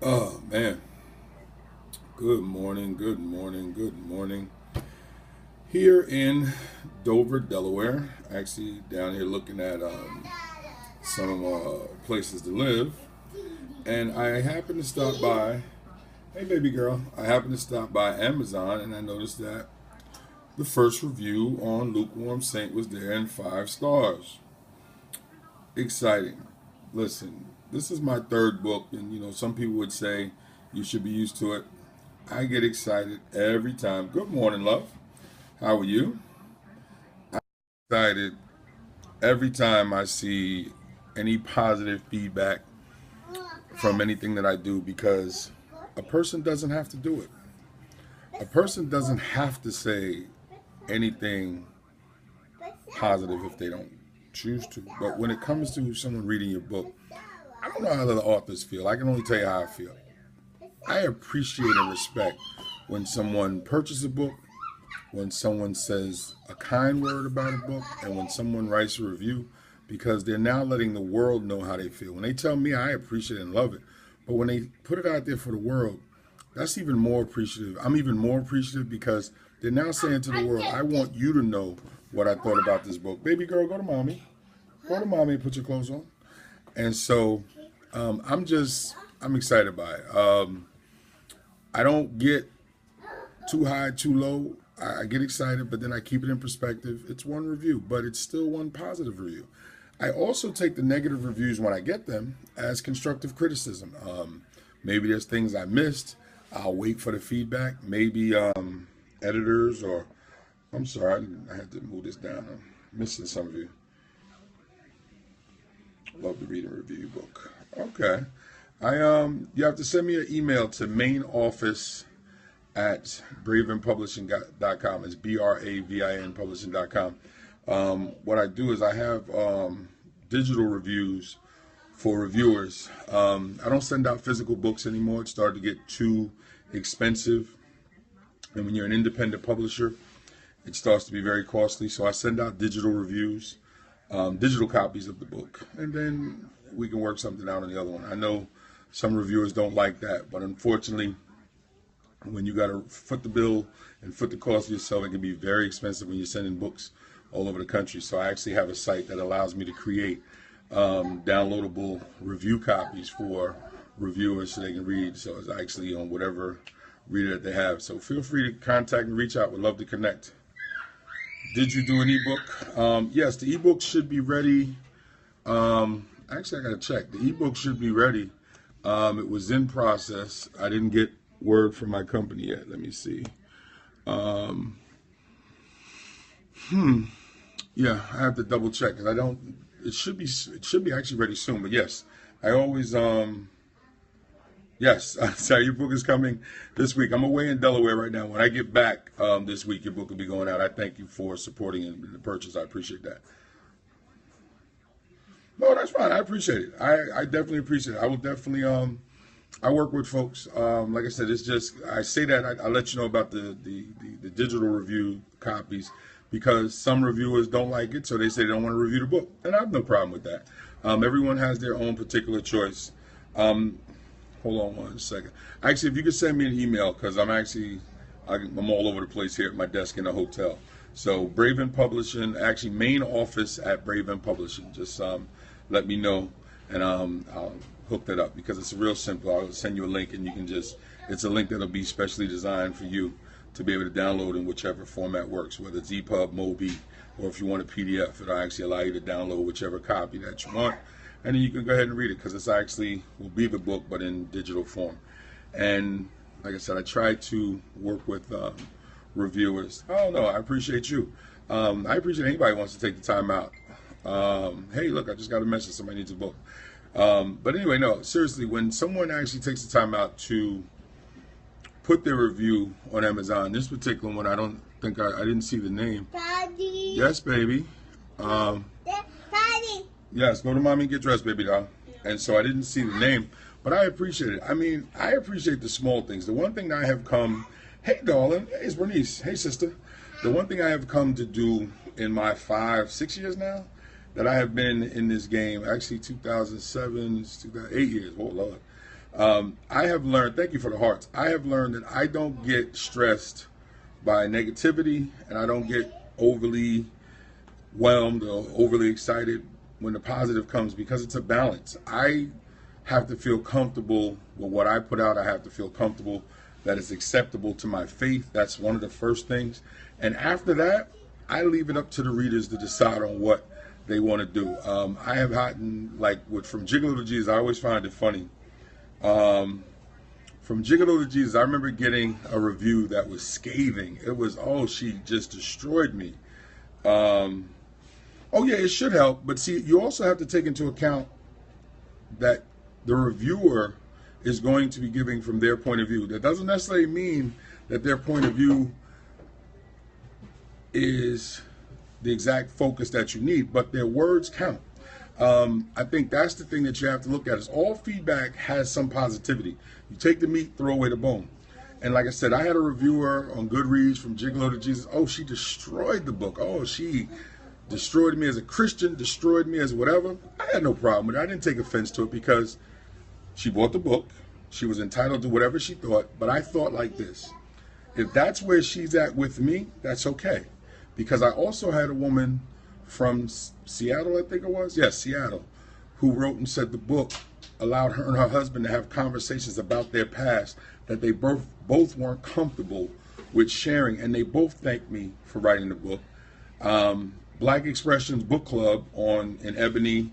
Oh man, good morning, good morning, good morning. Here in Dover, Delaware, actually down here looking at some places to live, and I happened to stop by. Hey, baby girl, I happened to stop by Amazon, and I noticed that the first review on Lukewarm Saint was there in 5 stars. Exciting. Listen, this is my third book, and some people would say you should be used to it. I get excited every time. Good morning, love. How are you? I'm excited every time I see any positive feedback from anything that I do because a person doesn't have to do it. A person doesn't have to say anything positive if they don't choose to. But when it comes to someone reading your book, I don't know how the authors feel. I can only tell you how I feel. I appreciate and respect when someone purchases a book, when someone says a kind word about a book, and when someone writes a review, because they're now letting the world know how they feel. When they tell me, I appreciate and love it. But when they put it out there for the world, that's even more appreciative. I'm even more appreciative because they're now saying to the world, I want you to know what I thought about this book. Baby girl, go to mommy. Go to mommy and put your clothes on. And so I'm excited by it. I don't get too high, too low. I get excited, but then I keep it in perspective. It's one review, but it's still one positive review. I also take the negative reviews when I get them as constructive criticism. Maybe there's things I missed. I'll wait for the feedback. Maybe editors or, I'm sorry, I had to move this down. I'm missing some of you. Love to read and review your book. Okay. You have to send me an email to main office at bravinpublishing.com. It's BRAVIN publishing.com. What I do is I have digital reviews for reviewers. I don't send out physical books anymore. It started to get too expensive. And when you're an independent publisher, it starts to be very costly. So I send out digital reviews, digital copies of the book. And then we can work something out on the other one. I know some reviewers don't like that, but unfortunately, when you got to foot the bill and foot the cost of yourself, it can be very expensive when you're sending books all over the country. So I actually have a site that allows me to create downloadable review copies for reviewers so they can read. So it's actually on whatever reader that they have. So feel free to contact and reach out. Would love to connect. Did you do an ebook? Yes, the ebook should be ready. Actually, I got to check. The ebook should be ready. It was in process. I didn't get word from my company yet. Let me see. Yeah, I have to double check because I don't. It should be actually ready soon. But yes, I always yes. Sorry, your book is coming this week. I'm away in Delaware right now. When I get back this week, your book will be going out. I thank you for supporting the purchase. I appreciate that. No, that's fine. I appreciate it. I definitely appreciate it. I will definitely I work with folks. Like I said, it's just I say that I let you know about the digital review copies because some reviewers don't like it, so they say they don't want to review the book, and I have no problem with that. Everyone has their own particular choice. Hold on one second. Actually, if you could send me an email because I'm all over the place here at my desk in a hotel. So Bravin Publishing, actually main office at Bravin Publishing. Just let me know, and I'll hook that up because it's real simple. I'll send you a link, and you can it's a link that'll be specially designed for you to be able to download in whichever format works, whether it's EPUB, MOBI, or if you want a PDF, it'll actually allow you to download whichever copy that you want, and then you can go ahead and read it because it's actually will be the book but in digital form. And like I said, I try to work with reviewers. Oh no, I appreciate you. I appreciate anybody who wants to take the time out. Hey, look, I just got a message. Somebody needs a book. But anyway, no, seriously, when someone actually takes the time out to put their review on Amazon, this particular one, I don't think I didn't see the name. Daddy. Yes, baby. Daddy. Yes, go to mommy and get dressed, baby doll. And so I didn't see the name, but I appreciate it. I mean, I appreciate the small things. The one thing I have come, hey, darling, hey, it's Bernice, hey, sister. The one thing I have come to do in my 5-6 years now that I have been in this game, actually 2007, 8 years, oh Lord. I have learned, thank you for the hearts, I have learned that I don't get stressed by negativity, and I don't get overly whelmed or overly excited when the positive comes, because it's a balance. I have to feel comfortable with what I put out. I have to feel comfortable that it's acceptable to my faith. That's one of the first things. And after that, I leave it up to the readers to decide on what they want to do. I have gotten, like, from Gigolo to Jesus, I always find it funny. From Gigolo to Jesus, I remember getting a review that was scathing. It was, oh, she just destroyed me. Oh yeah, it should help, but see, you also have to take into account that the reviewer is going to be giving from their point of view. That doesn't necessarily mean that their point of view is the exact focus that you need, but their words count. I think that's the thing that you have to look at, is all feedback has some positivity. You take the meat, throw away the bone. And like I said, I had a reviewer on Goodreads from Gigolo to Jesus. Oh, she destroyed the book. Oh, she destroyed me as a Christian, destroyed me as whatever. I had no problem with it. I didn't take offense to it, because she bought the book. She was entitled to whatever she thought. But I thought like this: if that's where she's at with me, that's okay. Because I also had a woman from Seattle, I think it was. Yes, Seattle, who wrote and said the book allowed her and her husband to have conversations about their past that they both weren't comfortable with sharing. And they both thanked me for writing the book. Black Expressions Book Club in Ebony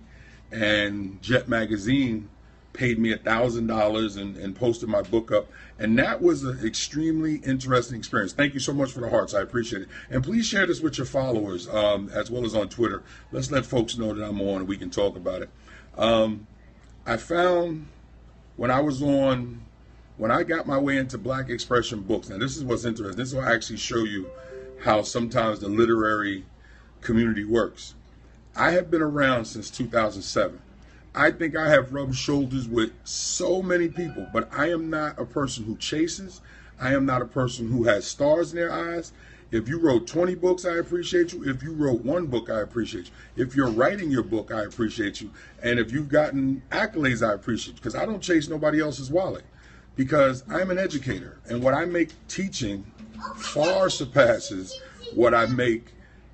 and Jet Magazine paid me $1,000 and posted my book up. And that was an extremely interesting experience. Thank you so much for the hearts. I appreciate it. And please share this with your followers, as well as on Twitter. Let's let folks know that I'm on and we can talk about it. I found when I got my way into Black Expression books, now this is what's interesting. This will actually show you how sometimes the literary community works. I have been around since 2007. I think I have rubbed shoulders with so many people, but I am not a person who chases. I am not a person who has stars in their eyes. If you wrote 20 books, I appreciate you. If you wrote one book, I appreciate you. If you're writing your book, I appreciate you. And if you've gotten accolades, I appreciate you, because I don't chase nobody else's wallet, because I'm an educator, and what I make teaching far surpasses what I make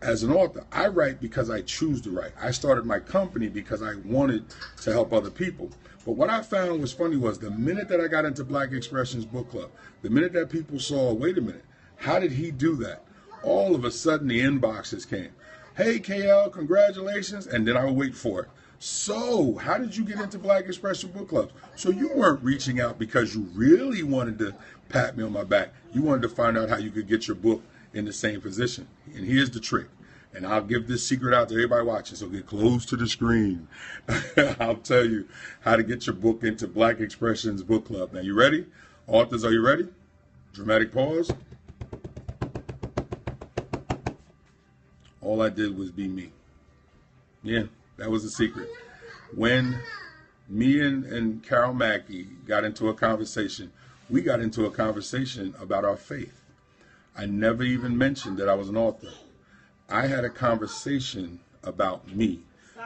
as an author. I write because I choose to write. I started my company because I wanted to help other people. But what I found was funny was the minute that I got into Black Expressions Book Club, the minute that people saw, wait a minute, how did he do that? All of a sudden the inboxes came. Hey, KL, congratulations. And then I would wait for it. So how did you get into Black Expression Book Clubs? So you weren't reaching out because you really wanted to pat me on my back. You wanted to find out how you could get your book in the same position. And here's the trick. And I'll give this secret out to everybody watching, so get close to the screen. I'll tell you how to get your book into Black Expressions Book Club. Now, you ready? Authors, are you ready? Dramatic pause. All I did was be me. Yeah, that was the secret. When me and Carol Mackey got into a conversation, we got into a conversation about our faith. I never even mentioned that I was an author. I had a conversation about me.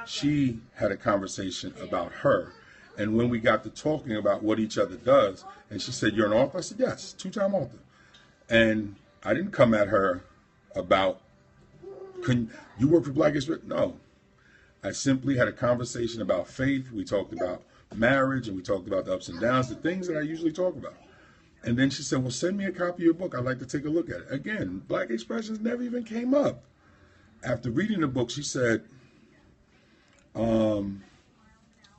She had a conversation about her. And when we got to talking about what each other does, and she said, "You're an author?" I said, "Yes, 2-time author." And I didn't come at her about, "Can you work for Black Expression?" No. I simply had a conversation about faith. We talked about marriage, and we talked about the ups and downs, the things that I usually talk about. And then she said, "Well, send me a copy of your book. I'd like to take a look at it." Again, Black Expressions never even came up. After reading the book, she said, I'm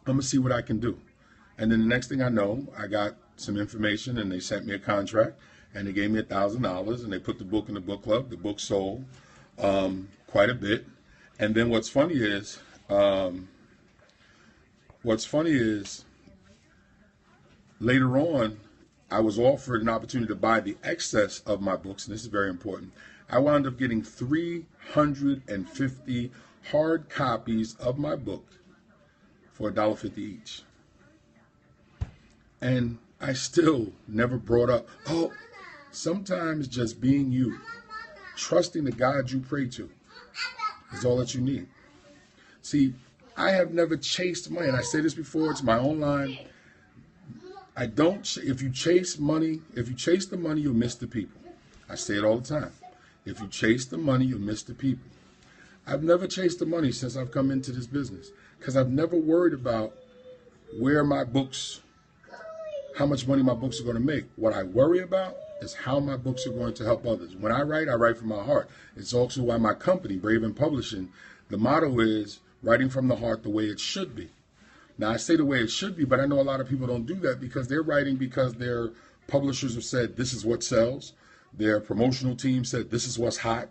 going to see what I can do. And then the next thing I know, I got some information, and they sent me a contract, and they gave me $1,000, and they put the book in the book club. The book sold quite a bit. And then what's funny is later on, I was offered an opportunity to buy the excess of my books, and this is very important. I wound up getting 350 hard copies of my book for $1.50 each. And I still never brought up, oh, sometimes just being you, trusting the God you pray to, is all that you need. See, I have never chased money, and I say this before, it's my own line. I don't. If you chase the money, you'll miss the people. I say it all the time. If you chase the money, you'll miss the people. I've never chased the money since I've come into this business because I've never worried about where my books, how much money my books are going to make. What I worry about is how my books are going to help others. When I write from my heart. It's also why my company, KLBELVIN Publishing, the motto is writing from the heart the way it should be. Now, I say the way it should be, but I know a lot of people don't do that because they're writing because their publishers have said this is what sells. Their promotional team said this is what's hot,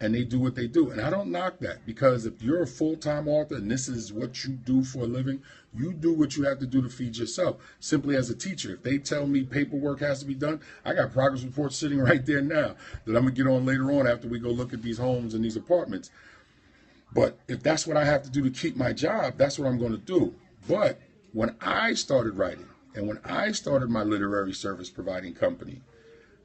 and they do what they do. And I don't knock that because if you're a full-time author and this is what you do for a living, you do what you have to do to feed yourself. Simply as a teacher, if they tell me paperwork has to be done, I got progress reports sitting right there now that I'm going to get on later on after we go look at these homes and these apartments. But if that's what I have to do to keep my job, that's what I'm going to do. But when I started writing and when I started my literary service providing company,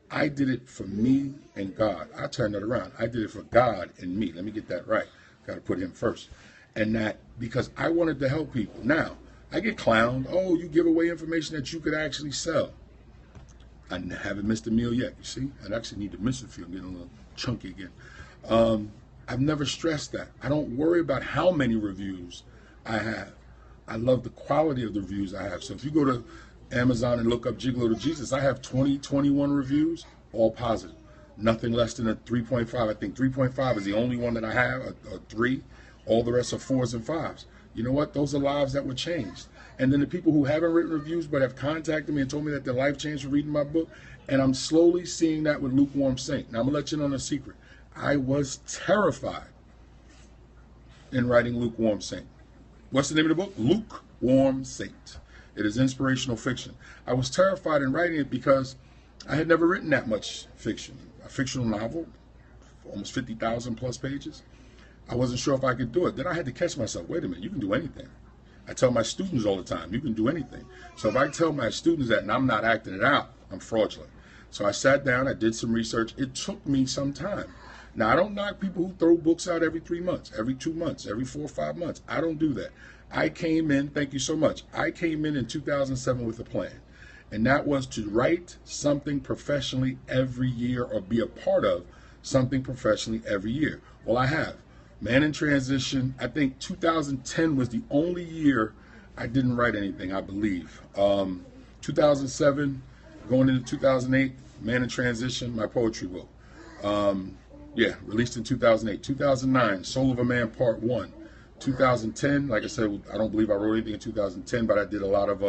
I did it for me and God. I turned it around. I did it for God and me. Let me get that right. Got to put him first. And that because I wanted to help people. Now, I get clowned. Oh, you give away information that you could actually sell. I haven't missed a meal yet, you see. I actually need to miss a few. I'm getting a little chunky again. I've never stressed that. I don't worry about how many reviews I have. I love the quality of the reviews I have. So if you go to Amazon and look up Gigolo to Jesus, I have 21 reviews, all positive. Nothing less than a 3.5. I think 3.5 is the only one that I have, a 3. All the rest are 4s and 5s. You know what? Those are lives that were changed. And then the people who haven't written reviews but have contacted me and told me that their life changed from reading my book, and I'm slowly seeing that with Lukewarm Saint. Now, I'm going to let you know a secret. I was terrified in writing Lukewarm Saint. What's the name of the book? Lukewarm Saint. It is inspirational fiction. I was terrified in writing it because I had never written that much fiction. A fictional novel, almost 50,000 plus pages. I wasn't sure if I could do it. Then I had to catch myself. Wait a minute, you can do anything. I tell my students all the time, you can do anything. So if I tell my students that and I'm not acting it out, I'm fraudulent. So I sat down, I did some research. It took me some time. Now, I don't knock people who throw books out every 3 months, every 2 months, every 4 or 5 months. I don't do that. I came in, thank you so much. I came in 2007 with a plan, and that was to write something professionally every year or be a part of something professionally every year. Well, I have. Man in Transition, I think 2010 was the only year I didn't write anything, I believe. 2007, going into 2008, Man in Transition, my poetry book. Released in 2008. 2009, Soul of a Man Part 1. 2010, like I said, I don't believe I wrote anything in 2010, but I did a lot of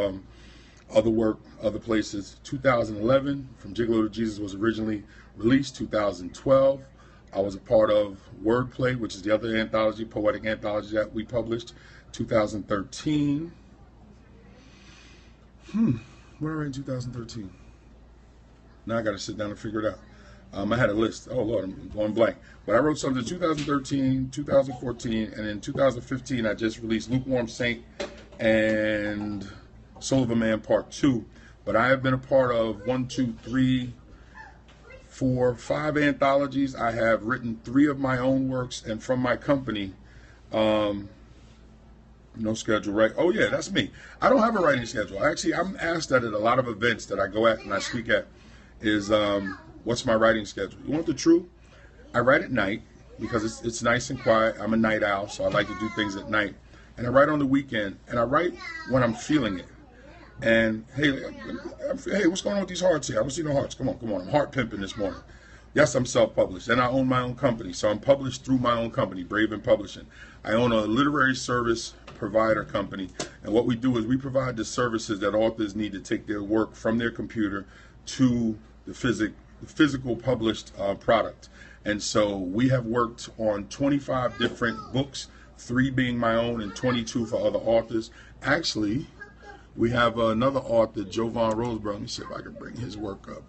other work, other places. 2011, From Gigolo to Jesus was originally released. 2012, I was a part of Wordplay, which is the other anthology, poetic anthology that we published. 2013. Where are we in 2013? Now I got to sit down and figure it out. I had a list. Oh, Lord, I'm going blank. But I wrote something in 2013, 2014, and in 2015, I just released Lukewarm Saint and Soul of a Man Part 2. But I have been a part of 1, 2, 3, 4, 5 anthologies. I have written 3 of my own works, and from my company, no schedule, right? Oh, yeah, that's me. I don't have a writing schedule. Actually, I'm asked that at a lot of events that I go at and I speak at is, what's my writing schedule? You want the truth? I write at night because it's nice and quiet. I'm a night owl, so I like to do things at night. And I write on the weekend, and I write when I'm feeling it. And hey, what's going on with these hearts here? I don't see no hearts. Come on. I'm heart pimping this morning. Yes, I'm self-published, and I own my own company. So I'm published through my own company, KLBELVIN Publishing. I own a literary service provider company, and what we do is we provide the services that authors need to take their work from their computer to the physical published product. And so we have worked on 25 different books, 3 being my own and 22 for other authors. Actually, we have another author, Jovan Roseborough. Let me see if I can bring his work up.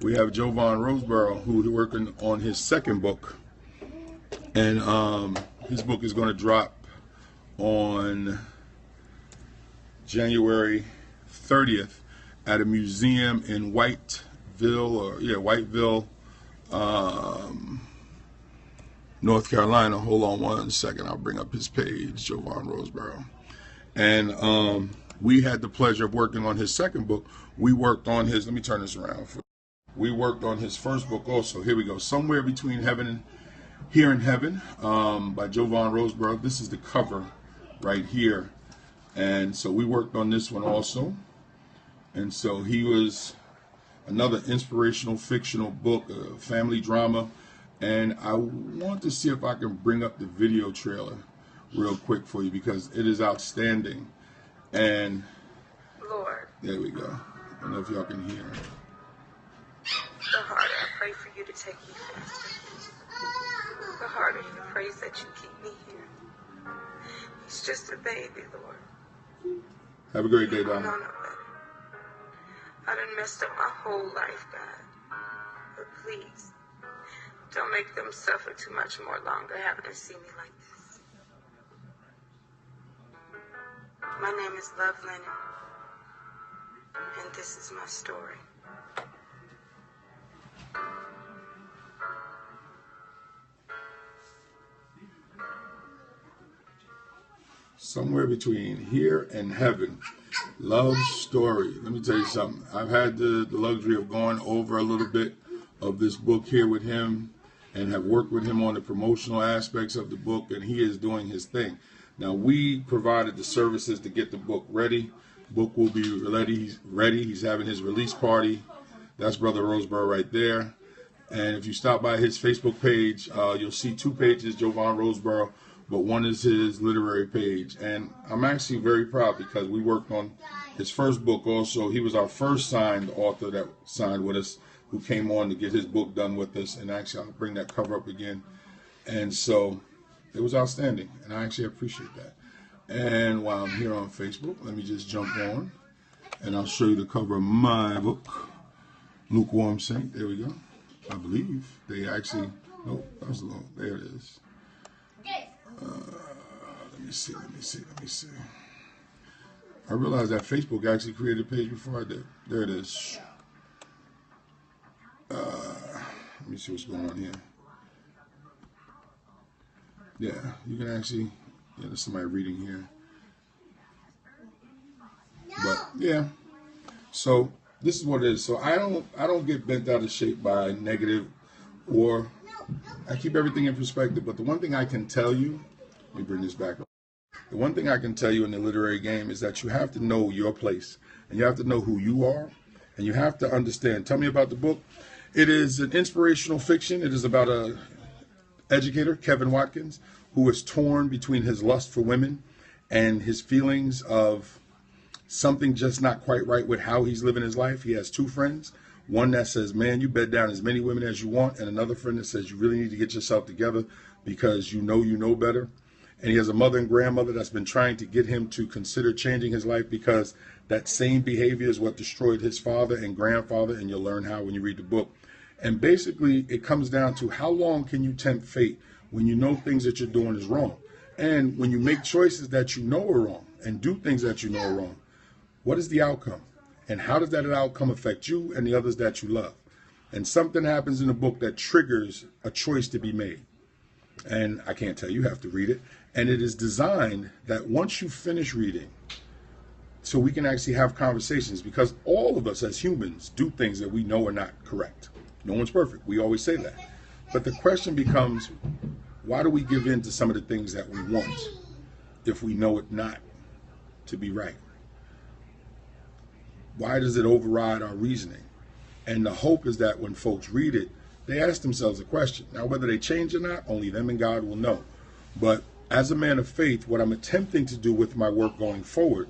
We have Jovan Roseborough, who is working on his second book. And his book is going to drop on January 30th at a museum in Whiteville, North Carolina. Hold on one second. I'll bring up his page, Jovan Roseborough. And We had the pleasure of working on his second book. We worked on his, let me turn this around. We worked on his first book also. Here we go. Somewhere Between Heaven and Here in Heaven, by Jovan Roseborough. This is the cover right here. And so we worked on this one also. And so he was another inspirational fictional book, a family drama. And I want to see if I can bring up the video trailer real quick for you because it is outstanding. And Lord, there we go. I don't know if y'all can hear. The harder I pray for you to take me faster, the harder he prays that you keep me here. He's just a baby, Lord. Have a great day, No, Donna. no, I done messed up my whole life, God. But please, don't make them suffer too much more longer having to see me like this. My name is Love Lennon, and this is my story. Somewhere Between Here and Heaven. Love story. Let me tell you something. I've had the luxury of going over a little bit of this book here with him and have worked with him on the promotional aspects of the book, and he is doing his thing. Now, we provided the services to get the book ready. Book will be ready. He's having his release party. That's Brother Roseborough right there. And if you stop by his Facebook page, you'll see two pages, Jovan Roseborough, but one is his literary page. And I'm actually very proud because we worked on his first book also. He was our first signed author that signed with us, who came on to get his book done with us. And actually, I'll bring that cover up again. And so it was outstanding, and I actually appreciate that. And while I'm here on Facebook, let me just jump on, and I'll show you the cover of my book, Lukewarm Saint. There we go. I believe they actually, nope, that was long. There it is. Let me see. I realized that Facebook actually created a page before I did. There it is. Let me see what's going on here. Yeah, you can actually, yeah, there's somebody reading here. But yeah, so this is what it is. So I don't get bent out of shape by negative, or I keep everything in perspective. But the one thing I can tell you, let me bring this back up. The one thing I can tell you in the literary game is that you have to know your place, and you have to know who you are, and you have to understand. Tell me about the book. It is an inspirational fiction. It is about a educator, Kevin Watkins, who is torn between his lust for women and his feelings of something just not quite right with how he's living his life. He has two friends, one that says, man, you bed down as many women as you want, and another friend that says you really need to get yourself together because you know better. And he has a mother and grandmother that's been trying to get him to consider changing his life because that same behavior is what destroyed his father and grandfather, and you'll learn how when you read the book. And basically, it comes down to how long can you tempt fate when you know things that you're doing is wrong? And when you make choices that you know are wrong and do things that you know are wrong, what is the outcome? And how does that outcome affect you and the others that you love? And something happens in the book that triggers a choice to be made. And I can't tell you, you have to read it. And it is designed that once you finish reading, so we can actually have conversations, because all of us as humans do things that we know are not correct. No one's perfect. We always say that. But the question becomes, why do we give in to some of the things that we want if we know it not to be right? Why does it override our reasoning? And the hope is that when folks read it, they ask themselves a question. Now, whether they change or not, only them and God will know. But as a man of faith, what I'm attempting to do with my work going forward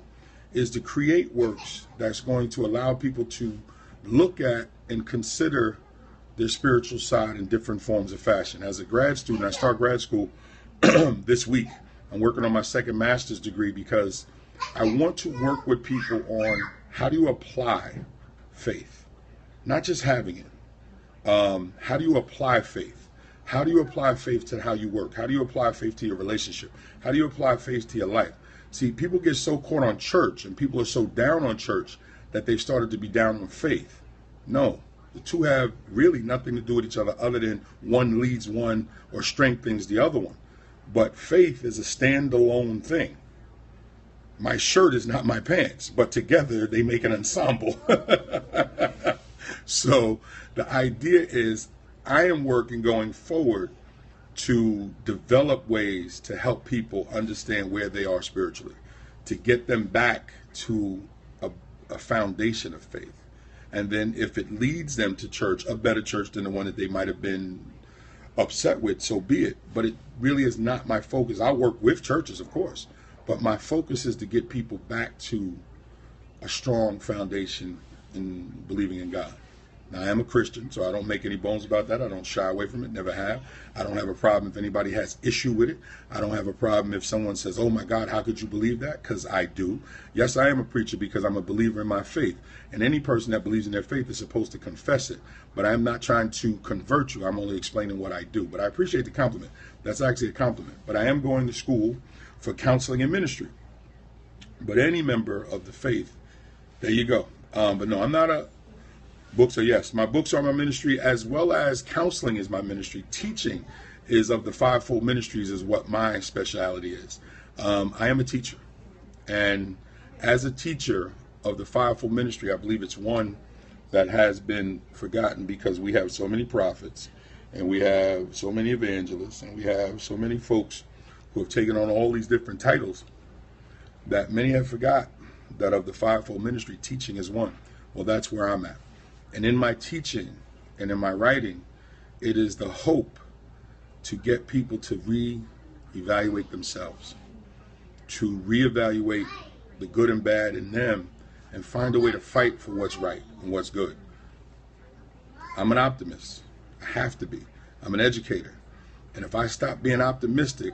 is to create works that's going to allow people to look at and consider their spiritual side in different forms of fashion. As a grad student, I start grad school this week. I'm working on my second master's degree because I want to work with people on how do you apply faith, not just having it. How do you apply faith? How do you apply faith to how you work? How do you apply faith to your relationship? How do you apply faith to your life? See, people get so caught on church and people are so down on church that they've started to be down on faith. No, the two have really nothing to do with each other than one leads one or strengthens the other one. But faith is a standalone thing. My shirt is not my pants, but together they make an ensemble. So the idea is I am working going forward to develop ways to help people understand where they are spiritually, to get them back to a foundation of faith. And then if it leads them to church, a better church than the one that they might have been upset with, so be it. But it really is not my focus. I work with churches, of course, but my focus is to get people back to a strong foundation in believing in God. Now, I am a Christian, so I don't make any bones about that. I don't shy away from it, never have. I don't have a problem if anybody has issue with it. I don't have a problem if someone says, oh my God, how could you believe that? Because I do. Yes, I am a preacher because I'm a believer in my faith. And any person that believes in their faith is supposed to confess it. But I'm not trying to convert you. I'm only explaining what I do. But I appreciate the compliment. That's actually a compliment. But I am going to school for counseling and ministry. But any member of the faith, there you go. But no, I'm not a... Books are, yes, my books are my ministry, as well as counseling is my ministry. Teaching is of the fivefold ministries is what my specialty is. I am a teacher. And as a teacher of the fivefold ministry, I believe it's one that has been forgotten because we have so many prophets and we have so many evangelists and we have so many folks who have taken on all these different titles that many have forgot that of the fivefold ministry, teaching is one. Well, that's where I'm at. And in my teaching and in my writing, it is the hope to get people to re-evaluate themselves, to re-evaluate the good and bad in them and find a way to fight for what's right and what's good. I'm an optimist. I have to be. I'm an educator. And if I stop being optimistic,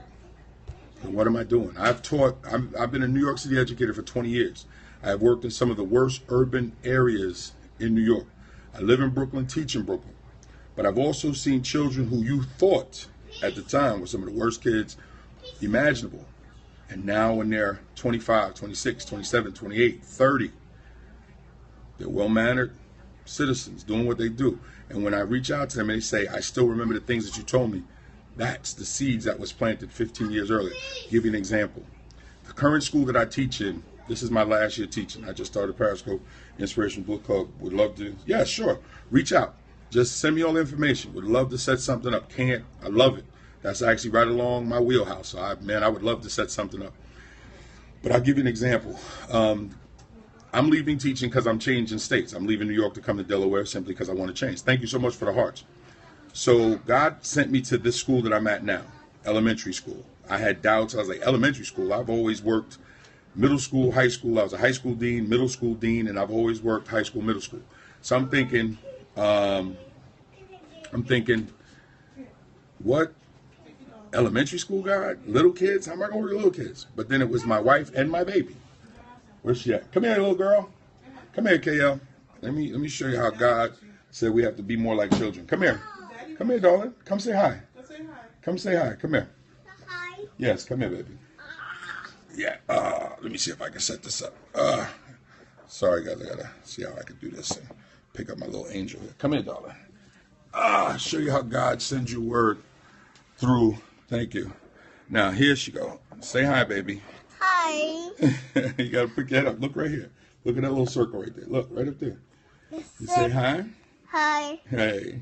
then what am I doing? I've been a New York City educator for 20 years. I've worked in some of the worst urban areas in New York. I live in Brooklyn, teach in Brooklyn. But I've also seen children who you thought at the time were some of the worst kids imaginable. And now when they're 25, 26, 27, 28, 30, they're well-mannered citizens doing what they do. And when I reach out to them and they say, I still remember the things that you told me, that's the seeds that was planted 15 years earlier. I'll give you an example. The current school that I teach in, this is my last year teaching. I just started Periscope Inspiration Book Club. Would love to. Yeah, sure. Reach out. Just send me all the information. Would love to set something up. Can't. I love it. That's actually right along my wheelhouse. So I would love to set something up. But I'll give you an example. I'm leaving teaching because I'm changing states. I'm leaving New York to come to Delaware simply because I want to change. Thank you so much for the hearts. So God sent me to this school that I'm at now, elementary school. I had doubts. I was like, elementary school? I've always worked middle school, high school. I was a high school dean, middle school dean, and I've always worked high school, middle school. So I'm thinking, what? Elementary school, God? Little kids? How am I going to work with little kids? But then it was my wife and my baby. Where's she at? Come here, little girl. Come here, KL. Let me show you how God said we have to be more like children. Come here. Come here, darling. Come say hi. Come say hi. Come here. Hi. Yes, come here, baby. Yeah, let me see if I can set this up. Sorry, guys, I gotta see how I can do this and pick up my little angel here. Come here, darling. Show you how God sends you word through. Thank you. Now, here she go. Say hi, baby. Hi. You gotta pick your head up. Look right here. Look at that little circle right there. Look, right up there. You say hi? Hi. Hey.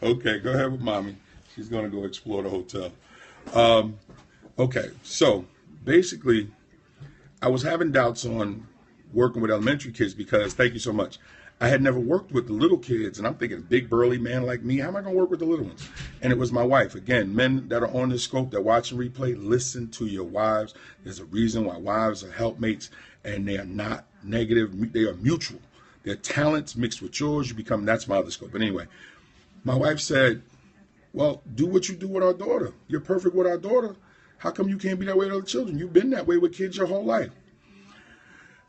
Okay, go ahead with mommy. She's gonna go explore the hotel. Okay, so basically, I was having doubts on working with elementary kids because, thank you so much, I had never worked with the little kids, and I'm thinking, big burly man like me, how am I going to work with the little ones? And it was my wife. Again, men that are on this scope that watch and replay, listen to your wives. There's a reason why wives are helpmates, and they are not negative. They are mutual. Their talents mixed with yours, you become, that's my other scope. But anyway, my wife said, well, do what you do with our daughter. You're perfect with our daughter. How come you can't be that way with other children? You've been that way with kids your whole life.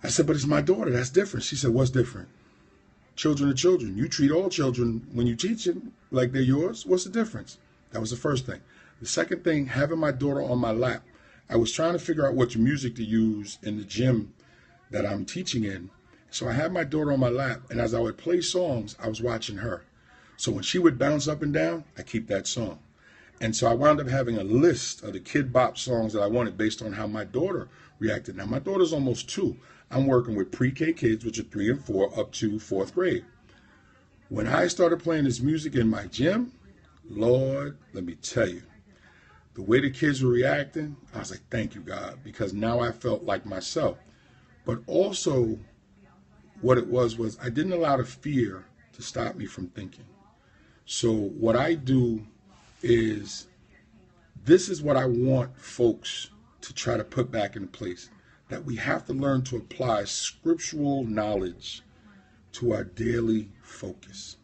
I said, but it's my daughter. That's different. She said, what's different? Children are children. You treat all children when you teach them like they're yours. What's the difference? That was the first thing. The second thing, having my daughter on my lap. I was trying to figure out which music to use in the gym that I'm teaching in. So I had my daughter on my lap, and as I would play songs, I was watching her. So when she would bounce up and down, I keep that song. And so I wound up having a list of the Kid Bop songs that I wanted based on how my daughter reacted. Now, my daughter's almost 2. I'm working with pre-K kids, which are 3 and 4, up to 4th grade. When I started playing this music in my gym, Lord, let me tell you, the way the kids were reacting, I was like, thank you, God, because now I felt like myself. But also, what it was I didn't allow the fear to stop me from thinking. So what I do is, this is what I want folks to try to put back in place, that we have to learn to apply scriptural knowledge to our daily focus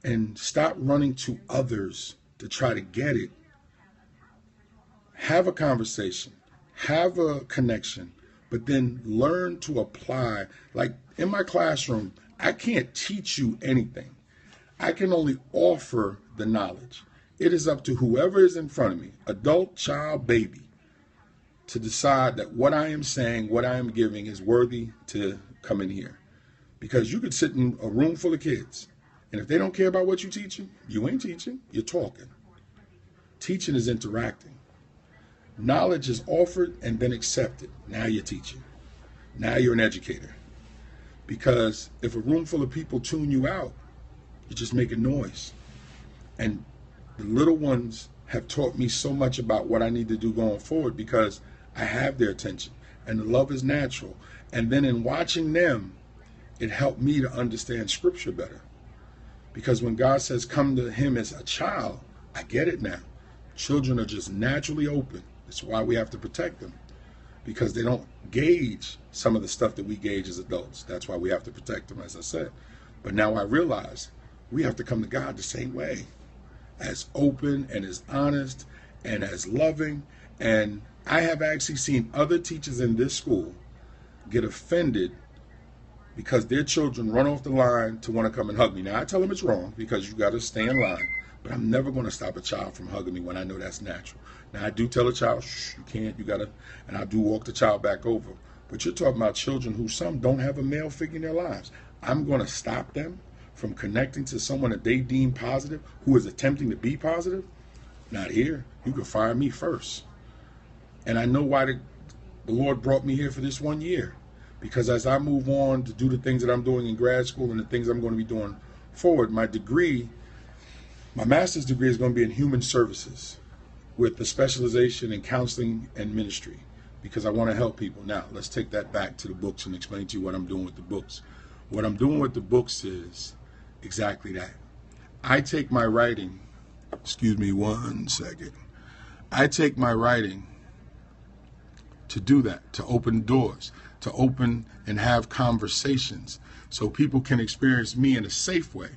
and stop running to others to try to get it. Have a conversation, have a connection, but then learn to apply. Like in my classroom, I can't teach you anything. I can only offer the knowledge. It is up to whoever is in front of me, adult, child, baby, to decide that what I am saying, what I am giving is worthy to come in here. Because you could sit in a room full of kids, and if they don't care about what you're teaching, you ain't teaching, you're talking. Teaching is interacting. Knowledge is offered and then accepted. Now you're teaching. Now you're an educator. Because if a room full of people tune you out, you're just making noise. And the little ones have taught me so much about what I need to do going forward, because I have their attention and the love is natural. And then in watching them, it helped me to understand scripture better. Because when God says come to him as a child, I get it now. Children are just naturally open. That's why we have to protect them, because they don't gauge some of the stuff that we gauge as adults. That's why we have to protect them, as I said. But now I realize we have to come to God the same way, as open and as honest and as loving. And I have actually seen other teachers in this school get offended because their children run off the line to want to come and hug me. Now, I tell them it's wrong, because you got to stay in line, but I'm never going to stop a child from hugging me when I know that's natural. Now, I do tell a child, shh, you can't, you got to, and I do walk the child back over. But you're talking about children who some don't have a male figure in their lives. I'm going to stop them from connecting to someone that they deem positive, who is attempting to be positive? Not here. You can fire me first. And I know why the Lord brought me here for this 1 year. Because as I move on to do the things that I'm doing in grad school and the things I'm going to be doing forward, my degree, my master's degree is going to be in human services with the specialization in counseling and ministry, because I want to help people. Now, let's take that back to the books and explain to you what I'm doing with the books. What I'm doing with the books is exactly that. I take my writing, excuse me 1 second. I take my writing to do that, to open doors, to open and have conversations so people can experience me in a safe way.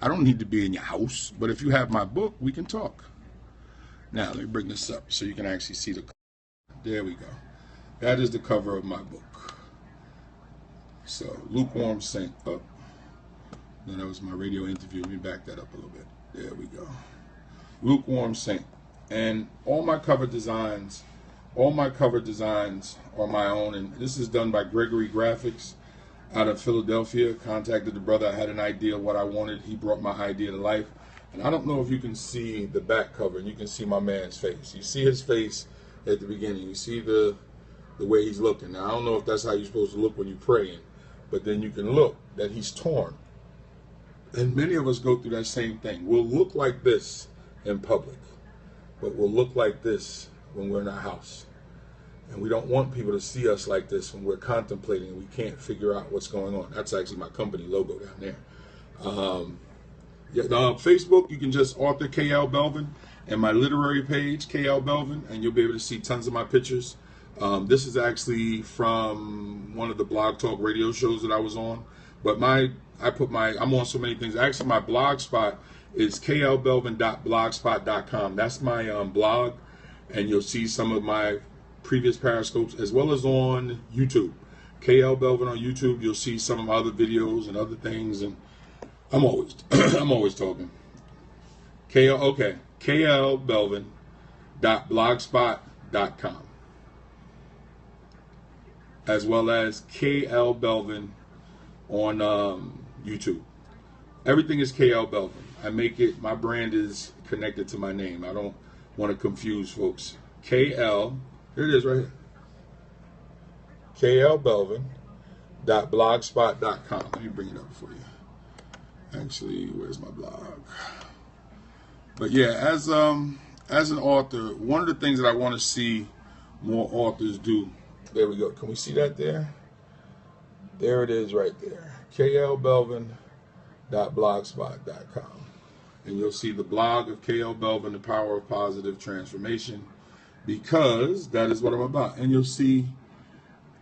I don't need to be in your house, but if you have my book, we can talk. Now, let me bring this up so you can actually see the cover. There we go. That is the cover of my book. So, Lukewarm Saint up. Then that was my radio interview. Let me back that up a little bit. There we go. Lukewarm Saint. And all my cover designs are my own, and this is done by Gregory Graphics out of Philadelphia. Contacted the brother. I had an idea of what I wanted. He brought my idea to life. And I don't know if you can see the back cover, and you can see my man's face. You see his face at the beginning. You see the way he's looking. Now, I don't know if that's how you're supposed to look when you're praying, but then you can look that he's torn. And many of us go through that same thing. We'll look like this in public, but we'll look like this when we're in our house. And we don't want people to see us like this when we're contemplating and we can't figure out what's going on. That's actually my company logo down there. Facebook, you can just author KLBELVIN, and my literary page, KLBELVIN, and you'll be able to see tons of my pictures. This is actually from one of the Blog Talk radio shows that I was on. But I'm on so many things. Actually, my blog spot is klbelvin.blogspot.com. That's my blog, and you'll see some of my previous Periscopes, as well as on YouTube. KLBELVIN on YouTube, you'll see some of my other videos and other things, and I'm always I'm always talking. klbelvin.blogspot.com, as well as KLBELVIN on YouTube. Everything is KLBELVIN. I make it, my brand is connected to my name. I don't want to confuse folks. KL, here it is right here. KLBELVIN.blogspot.com. Let me bring it up for you. Actually, where's my blog? But yeah, as an author, one of the things that I want to see more authors do. There we go. Can we see that there? There it is right there. KLBELVIN.blogspot.com. And you'll see the blog of KL Belvin, The Power of Positive Transformation, because that is what I'm about. And you'll see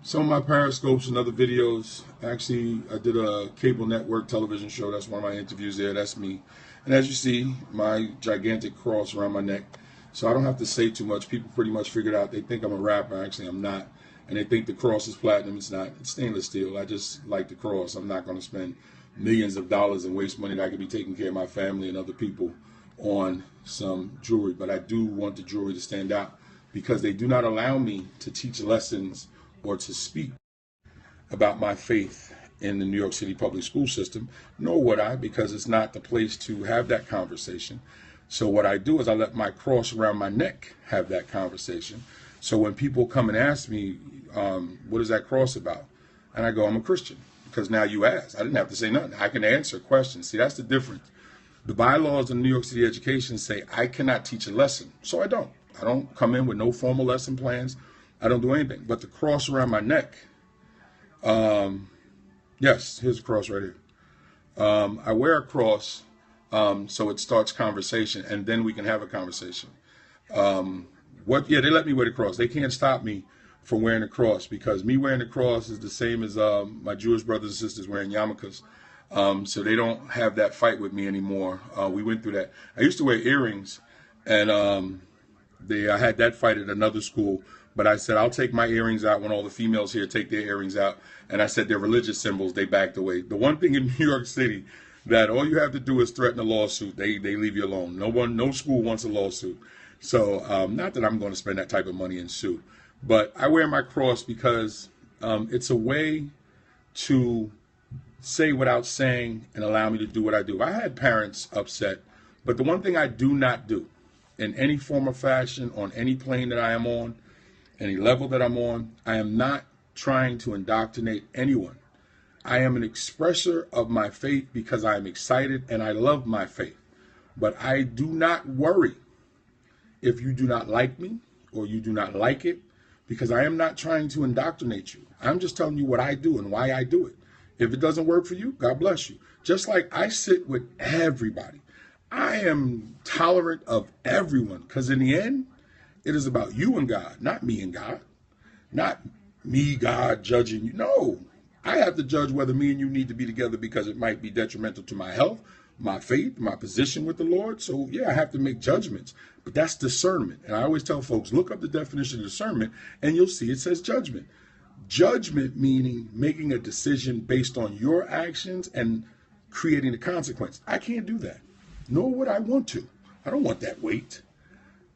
some of my periscopes and other videos. Actually, I did a cable network television show. That's one of my interviews there. That's me. And as you see, my gigantic cross around my neck. So I don't have to say too much. People pretty much figured out. They think I'm a rapper. Actually, I'm not. And they think the cross is platinum. It's not. It's stainless steel. I just like the cross. I'm not going to spend millions of dollars and waste money that I could be taking care of my family and other people on some jewelry. But I do want the jewelry to stand out, because they do not allow me to teach lessons or to speak about my faith in the New York City public school system, nor would I, because it's not the place to have that conversation. So what I do is I let my cross around my neck have that conversation. So when people come and ask me, what is that cross about? And I go, I'm a Christian. Because now you asked. I didn't have to say nothing. I can answer questions. See, that's the difference. The bylaws in New York City education say I cannot teach a lesson. So I don't. I don't come in with no formal lesson plans. I don't do anything. But the cross around my neck, yes, here's a cross right here. I wear a cross so it starts conversation, and then we can have a conversation. They let me wear the cross. They can't stop me from wearing a cross, because me wearing the cross is the same as my Jewish brothers and sisters wearing yarmulkes. So they don't have that fight with me anymore. We went through that. I used to wear earrings, and I had that fight at another school. But I said, I'll take my earrings out when all the females here take their earrings out. And I said, they're religious symbols. They backed away. The one thing in New York City that all you have to do is threaten a lawsuit. They leave you alone. No school wants a lawsuit. So not that I'm going to spend that type of money and sue. But I wear my cross because it's a way to say without saying and allow me to do what I do. I had parents upset, but the one thing I do not do in any form or fashion, on any plane that I am on, any level that I'm on, I am not trying to indoctrinate anyone. I am an expresser of my faith because I am excited and I love my faith. But I do not worry if you do not like me or you do not like it, because I am not trying to indoctrinate you. I'm just telling you what I do and why I do it. If it doesn't work for you, God bless you. Just like I sit with everybody. I am tolerant of everyone, because in the end, it is about you and God, not me and God. Not me, God, judging you. No, I have to judge whether me and you need to be together, because it might be detrimental to my health, my faith, my position with the Lord. So yeah, I have to make judgments, but that's discernment. And I always tell folks, look up the definition of discernment and you'll see it says judgment. Judgment meaning making a decision based on your actions and creating a consequence. I can't do that, nor would I want to. I don't want that weight.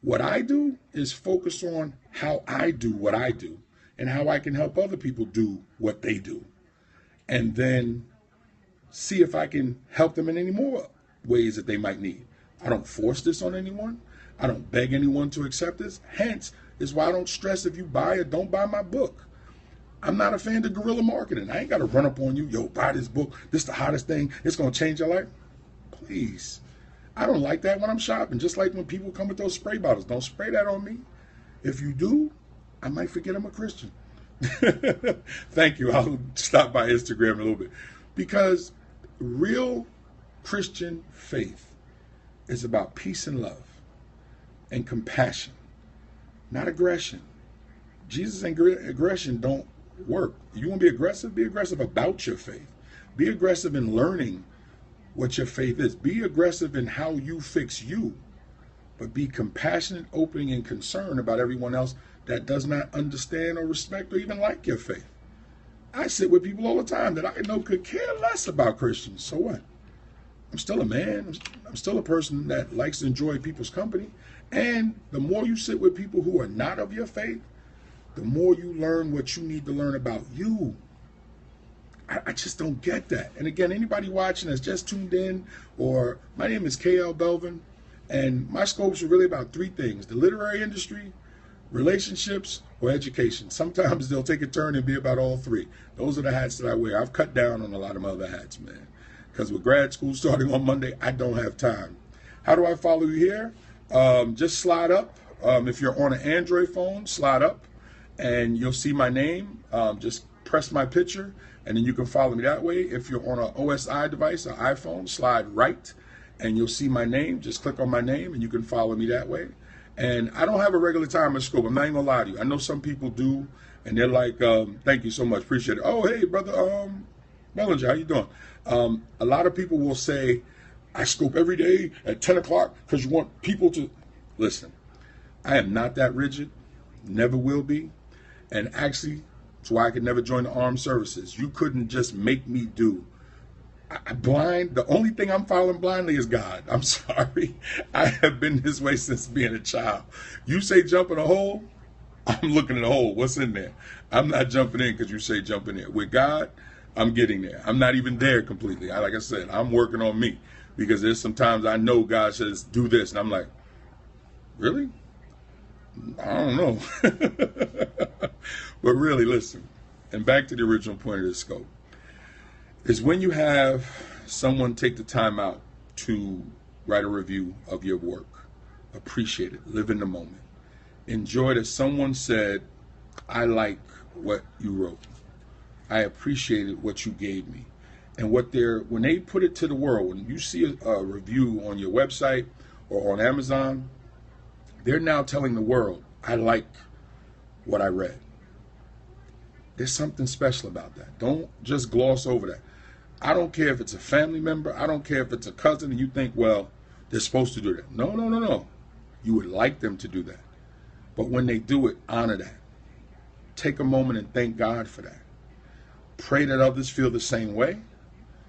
What I do is focus on how I do what I do and how I can help other people do what they do. And then see if I can help them in any more ways that they might need. I don't force this on anyone. I don't beg anyone to accept this. Hence is why I don't stress if you buy or don't buy my book. I'm not a fan of guerrilla marketing. I ain't got to run up on you. Yo, buy this book. This is the hottest thing. It's going to change your life. Please. I don't like that when I'm shopping. Just like when people come with those spray bottles. Don't spray that on me. If you do, I might forget I'm a Christian. Thank you. I'll stop by Instagram in a little bit. Because real Christian faith is about peace and love and compassion, not aggression. Jesus and aggression don't work. You want to be aggressive about your faith. Be aggressive in learning what your faith is. Be aggressive in how you fix you, but be compassionate, open, and concerned about everyone else that does not understand or respect or even like your faith. I sit with people all the time that I know could care less about Christians. So what? I'm still a man. I'm still a person that likes to enjoy people's company. And the more you sit with people who are not of your faith, the more you learn what you need to learn about you. I just don't get that. And again, anybody watching that's just tuned in, or my name is KLBELVIN, and my scopes are really about three things: the literary industry, relationships, or education. Sometimes they'll take a turn and be about all three. Those are the hats that I wear. I've cut down on a lot of my other hats, man, because with grad school starting on Monday, I don't have time. How do I follow you here? Just slide up. If you're on an Android phone, slide up, and you'll see my name. Just press my picture, and then you can follow me that way. If you're on an OSI device, an iPhone, slide right, and you'll see my name. Just click on my name, and you can follow me that way. And I don't have a regular time at school. I'm not even gonna lie to you. I know some people do, and they're like, thank you so much, appreciate it. Oh, hey, brother Mellinger, how you doing? A lot of people will say, I scope every day at 10 o'clock because you want people to listen. I am not that rigid, never will be. And actually, that's why I could never join the armed services. You couldn't just make me do. The only thing I'm following blindly is God. I'm sorry. I have been this way since being a child. You say jump in a hole, I'm looking in the hole. What's in there? I'm not jumping in because you say jump in there. With God, I'm getting there. I'm not even there completely. Like I said, I'm working on me, because there's sometimes I know God says do this, and I'm like, really? I don't know. But really, listen, and back to the original point of this scope, is when you have someone take the time out to write a review of your work. Appreciate it. Live in the moment. Enjoy that someone said, I like what you wrote. I appreciated what you gave me. And when they put it to the world, when you see a review on your website or on Amazon, they're now telling the world, I like what I read. There's something special about that. Don't just gloss over that. I don't care if it's a family member. I don't care if it's a cousin and you think, well, they're supposed to do that. No, no, no, no. You would like them to do that. But when they do it, honor that. Take a moment and thank God for that. Pray that others feel the same way,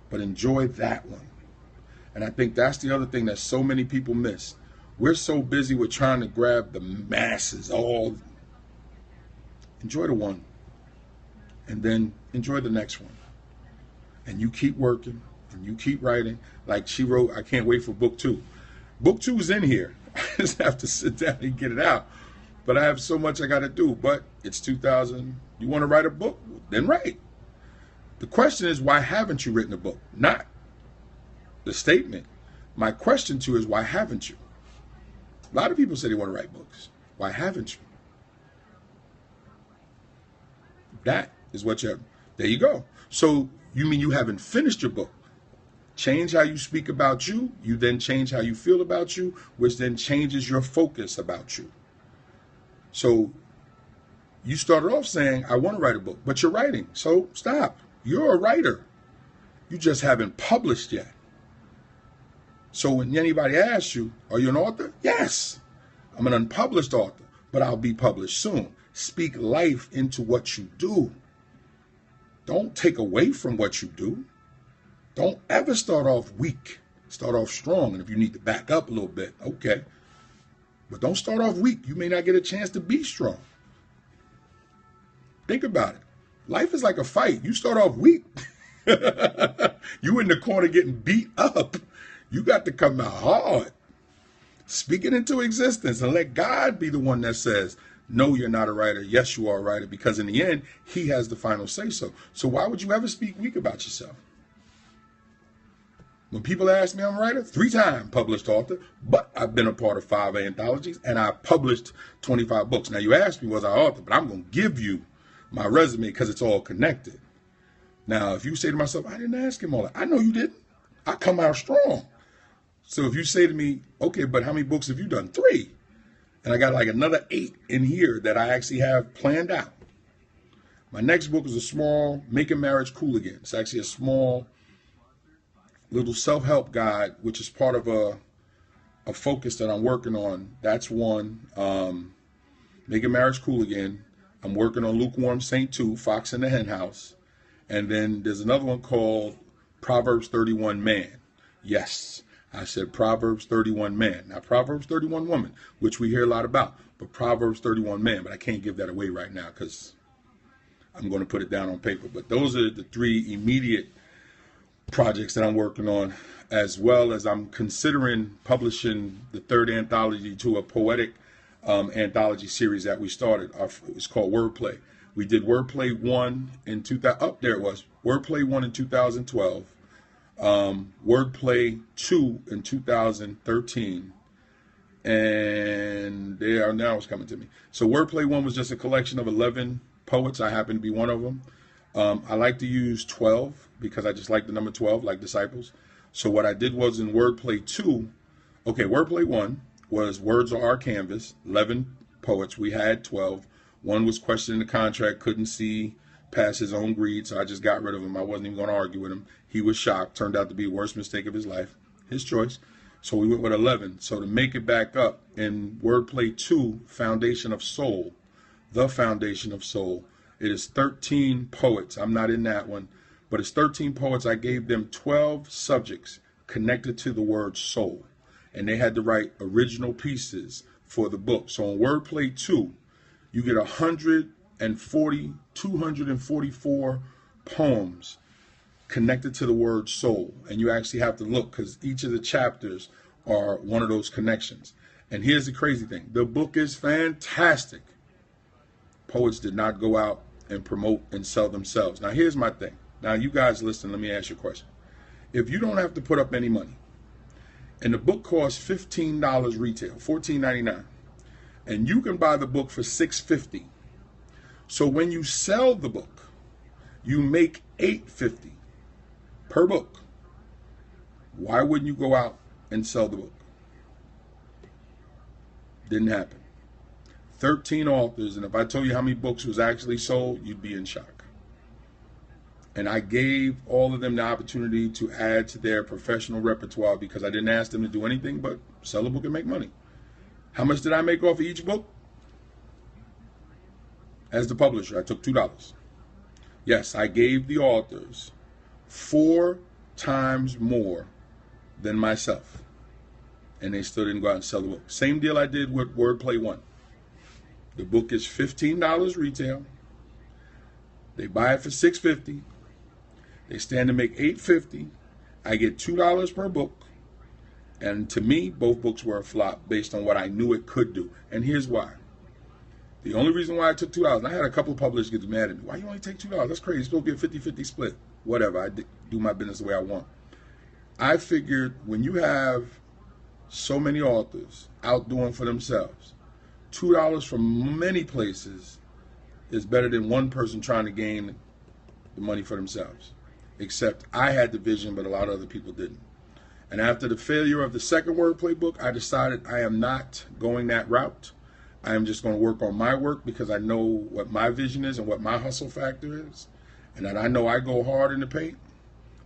but enjoy that one. And I think that's the other thing that so many people miss. We're so busy with trying to grab the masses. Enjoy the one, and then enjoy the next one. And you keep working, and you keep writing. Like she wrote, I can't wait for book 2. Book 2 is in here. I just have to sit down and get it out. But I have so much I got to do. But it's 2000. You want to write a book? Then write. The question is, why haven't you written a book? Not the statement. My question to you is, why haven't you? A lot of people say they want to write books. Why haven't you? That is what you have. There you go. So you mean you haven't finished your book? Change how you speak about you. You then change how you feel about you, which then changes your focus about you. So you started off saying, I want to write a book, but you're writing. So stop. You're a writer. You just haven't published yet. So when anybody asks you, are you an author? Yes. I'm an unpublished author, but I'll be published soon. Speak life into what you do. Don't take away from what you do. Don't ever start off weak. Start off strong. And if you need to back up a little bit, okay. But don't start off weak. You may not get a chance to be strong. Think about it. Life is like a fight. You start off weak. You in the corner getting beat up. You got to come out hard. Speak it into existence and let God be the one that says, no, you're not a writer. Yes, you are a writer, because in the end, he has the final say so. So why would you ever speak weak about yourself? When people ask me, I'm a writer, 3-time published author, but I've been a part of 5 anthologies and I published 25 books. Now you asked me, was I author? But I'm going to give you my resume because it's all connected. Now, if you say to myself, I didn't ask him all that. I know you didn't. I come out strong. So if you say to me, okay, but how many books have you done? 3. And I got like another 8 in here that I actually have planned out. My next book is a small Making Marriage Cool Again. It's actually a small little self-help guide, which is part of a focus that I'm working on. That's one. Making Marriage Cool Again. I'm working on Lukewarm Saint 2, Fox in the Hen House. And then there's another one called Proverbs 31 Man. Yes, I said Proverbs 31 Man. Not Proverbs 31 Woman, which we hear a lot about, but Proverbs 31 Man. But I can't give that away right now because I'm going to put it down on paper. But those are the 3 immediate projects that I'm working on, as well as I'm considering publishing the 3rd anthology to a poetic anthology series that we started. It's called Wordplay. We did Wordplay 1 in 2000. Oh, there it was. Wordplay 1 in 2012. Wordplay 2 in 2013. And now it's coming to me. So Wordplay 1 was just a collection of 11 poets. I happen to be one of them. I like to use 12 because I just like the number 12, like disciples. So what I did was in Wordplay 2, Wordplay 1 was Words Are Our Canvas, 11 poets. We had 12. One was questioning the contract, couldn't see past his own greed, so I just got rid of him. I wasn't even going to argue with him. He was shocked. Turned out to be the worst mistake of his life. His choice. So we went with 11. So to make it back up, in Wordplay 2, Foundation of Soul, the Foundation of Soul, it is 13 poets. I'm not in that one, but it's 13 poets. I gave them 12 subjects connected to the word soul, and they had to write original pieces for the book. So in Wordplay 2, you get 244 poems connected to the word soul. And you actually have to look because each of the chapters are one of those connections. And here's the crazy thing. The book is fantastic. Poets did not go out and promote and sell themselves. Now, here's my thing. Now, you guys listen, let me ask you a question. If you don't have to put up any money, and the book costs $15 retail, $14.99, and you can buy the book for $6.50. So when you sell the book, you make $8.50 per book. Why wouldn't you go out and sell the book? Didn't happen. 13 authors, and if I told you how many books was actually sold, you'd be in shock. And I gave all of them the opportunity to add to their professional repertoire because I didn't ask them to do anything but sell a book and make money. How much did I make off of each book? As the publisher, I took $2. Yes, I gave the authors 4 times more than myself. And they still didn't go out and sell the book. Same deal I did with Wordplay 1. The book is $15 retail. They buy it for $6.50. They stand to make $8.50. I get $2 per book. And to me, both books were a flop based on what I knew it could do. And here's why. The only reason why I took $2, and I had a couple of publishers get mad at me. Why you only take $2? That's crazy. You're supposed to get 50-50 split. Whatever. I do my business the way I want. I figured when you have so many authors out doing for themselves, $2 from many places is better than one person trying to gain the money for themselves. Except I had the vision, but a lot of other people didn't. And after the failure of the second Wordplay book, I decided I am not going that route. I am just going to work on my work because I know what my vision is and what my hustle factor is. And that I know I go hard in the paint.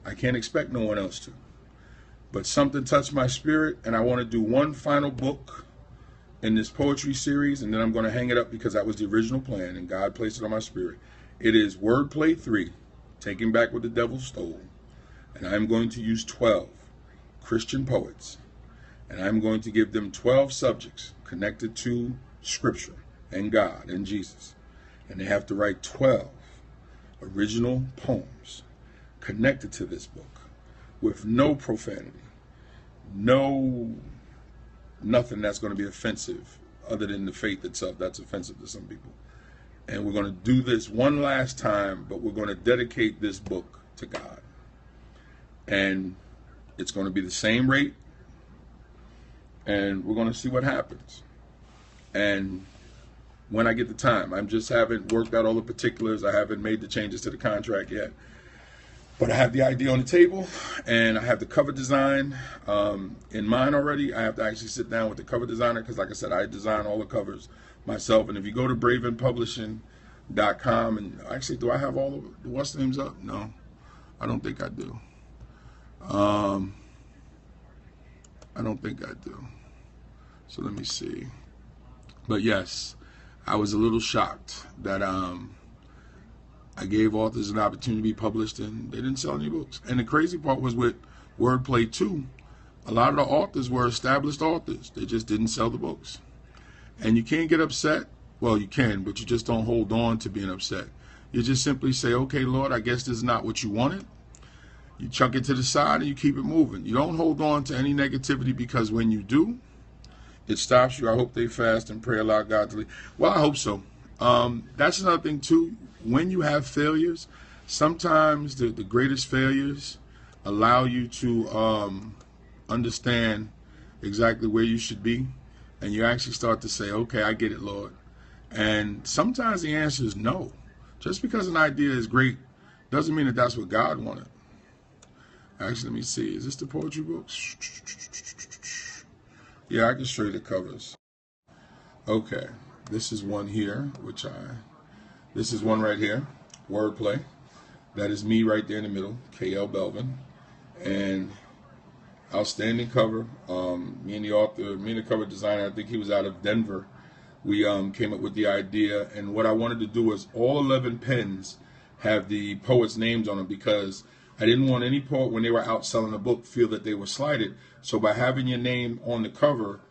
I can't expect no one else to. But something touched my spirit, and I want to do one final book in this poetry series, and then I'm going to hang it up because that was the original plan, and God placed it on my spirit. It is Wordplay 3, Taking Back What the Devil Stole. And I'm going to use 12 Christian poets, and I'm going to give them 12 subjects connected to Scripture and God and Jesus. And they have to write 12 original poems connected to this book with no profanity, nothing that's going to be offensive other than the faith itself. That's offensive to some people. And we're going to do this one last time, but we're going to dedicate this book to God. And it's going to be the same rate, and we're going to see what happens. And when I get the time, I just haven't worked out all the particulars. I haven't made the changes to the contract yet. But I have the idea on the table, and I have the cover design in mind already. I have to actually sit down with the cover designer because, like I said, I design all the covers myself. And if you go to bravenpublishing.com, and actually, do I have all of the what's names up? No, I don't think I do. I don't think I do. So let me see. But yes, I was a little shocked that I gave authors an opportunity to be published, and they didn't sell any books. And the crazy part was with Wordplay 2, a lot of the authors were established authors. They just didn't sell the books. And you can't get upset. Well, you can, but you just don't hold on to being upset. You just simply say, okay, Lord, I guess this is not what you wanted. You chuck it to the side and you keep it moving. You don't hold on to any negativity, because when you do, it stops you. I hope they fast and pray, allow God to lead. Well, I hope so. That's another thing too. When you have failures, sometimes the greatest failures allow you to understand exactly where you should be, and you actually start to say, okay, I get it, Lord. And sometimes the answer is no. Just because an idea is great doesn't mean that that's what God wanted. Actually, let me see. Is this the poetry book? Yeah, I can show you the covers. Okay, this is one here, this is one right here, Wordplay. That is me right there in the middle, KLBELVIN. And outstanding cover. Me and the author, me and the cover designer, I think he was out of Denver. We came up with the idea, and what I wanted to do was all 11 pens have the poets' names on them, because I didn't want any poet, when they were out selling a book, feel that they were slighted. So by having your name on the cover,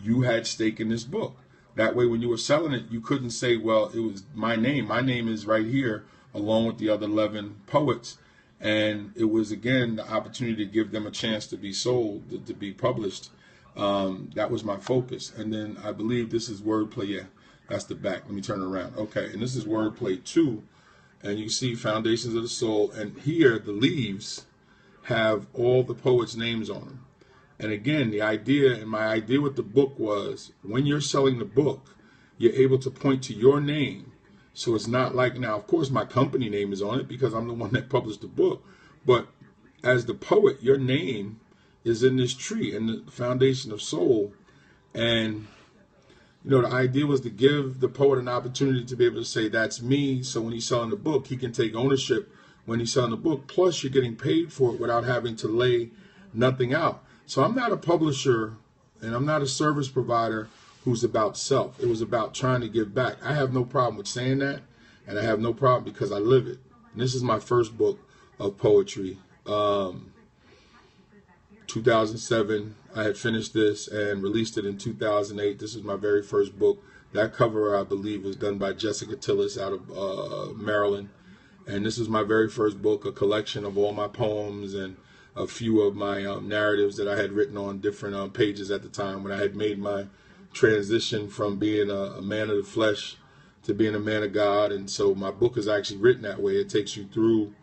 you had stake in this book. That way, when you were selling it, you couldn't say, well, it was my name. My name is right here, along with the other 11 poets. And it was, again, the opportunity to give them a chance to be sold, to be published. That was my focus. And then I believe this is Wordplay. Yeah, that's the back. Let me turn it around. Okay, and this is Wordplay 2. And you see Foundations of the Soul. And here, the leaves have all the poets' names on them. And again, the idea, and my idea with the book was, when you're selling the book, you're able to point to your name. So it's not like, now, of course, my company name is on it because I'm the one that published the book. But as the poet, your name is in this tree, in the Foundation of Soul. And, you know, the idea was to give the poet an opportunity to be able to say, that's me. So when he's selling the book, he can take ownership when he's selling the book. Plus, you're getting paid for it without having to lay nothing out. So I'm not a publisher, and I'm not a service provider who's about self. It was about trying to give back. I have no problem with saying that, and I have no problem because I live it. And this is my first book of poetry. 2007, I had finished this and released it in 2008. This is my very first book. That cover, I believe, was done by Jessica Tillis out of Maryland. And this is my very first book, a collection of all my poems and a few of my narratives that I had written on different pages at the time when I had made my transition from being a man of the flesh to being a man of God. And so my book is actually written that way. It takes you through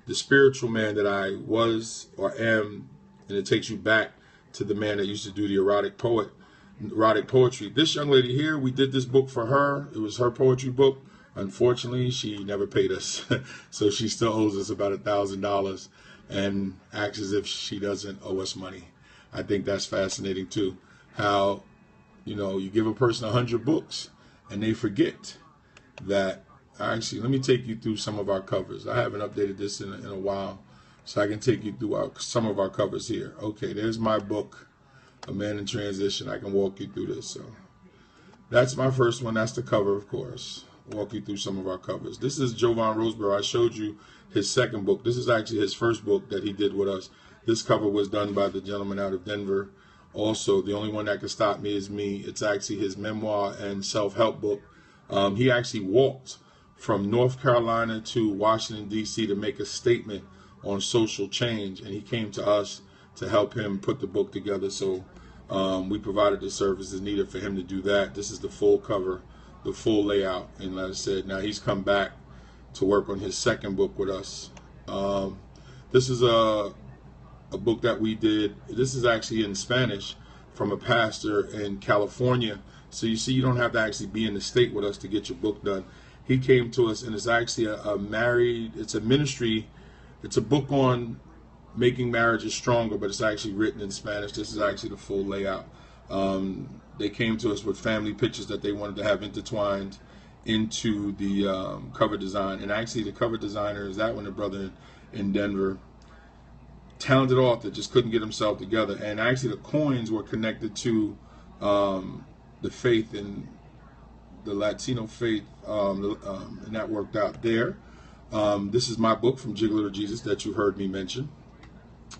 the spiritual man that I was or am, and it takes you back to the man that used to do the erotic poetry. This young lady here, we did this book for her. It was her poetry book. Unfortunately, she never paid us, so she still owes us about $1,000 and acts as if she doesn't owe us money. I think that's fascinating too, how, you know, you give a person 100 books and they forget that. Actually, let me take you through some of our covers. I haven't updated this in a while, so I can take you through some of our covers here. Okay, there's my book, A Man in Transition. I can walk you through this. So that's my first one. That's the cover, of course. Walk you through some of our covers. This is Jovan Roseborough. I showed you his second book. This is actually his first book that he did with us. This cover was done by the gentleman out of Denver. Also, The Only One That Can Stop Me Is Me. It's actually his memoir and self-help book. He actually walked from North Carolina to Washington, D.C. to make a statement on social change, and he came to us to help him put the book together. So we provided the services needed for him to do that. This is the full cover, the full layout, and like I said, now he's come back to work on his second book with us. This is a book that we did. This is actually in Spanish from a pastor in California. So you see, you don't have to actually be in the state with us to get your book done. He came to us, and it's actually it's a ministry. It's a book on making marriages stronger, but it's actually written in Spanish. This is actually the full layout. They came to us with family pictures that they wanted to have intertwined into the cover design. And actually, the cover designer is that one, the brother in Denver. Talented author, just couldn't get himself together. And actually, the coins were connected to the faith and the Latino faith, and that worked out there. This is my book, From Jiggler to Jesus, that you heard me mention.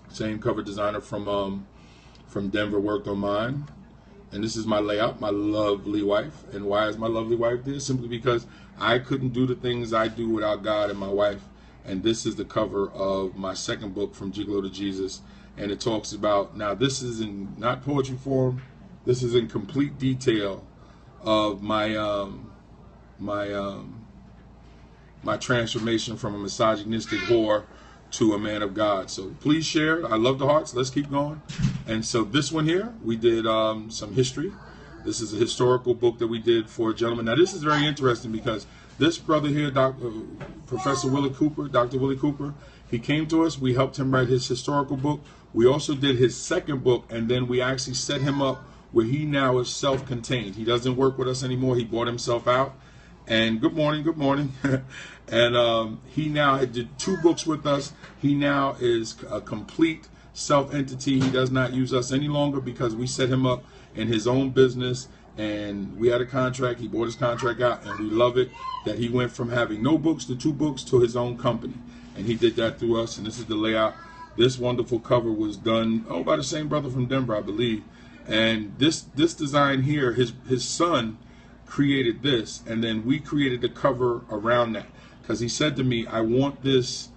Same cover designer from Denver worked on mine. And this is my layout, my lovely wife. And why is my lovely wife there? Simply because I couldn't do the things I do without God and my wife. And this is the cover of my second book, From Gigolo to Jesus. And it talks about, now this is in not poetry form, this is in complete detail of my my transformation from a misogynistic whore to a man of God. So please share it. I love the hearts. Let's keep going. And so this one here, we did some history. This is a historical book that we did for a gentleman. Now this is very interesting because this brother here, Professor Willie Cooper, Dr. Willie Cooper, he came to us. We helped him write his historical book. We also did his second book, and then we actually set him up where he now is self-contained. He doesn't work with us anymore. He bought himself out. And good morning, good morning. And he now did 2 books with us. He now is a complete self-entity. He does not use us any longer because we set him up in his own business, and we had a contract. He bought his contract out, and we love it that he went from having no books to 2 books to his own company. And he did that through us, and this is the layout. This wonderful cover was done, by the same brother from Denver, I believe. And this design here, his son created this, and then we created the cover around that, because he said to me, I want this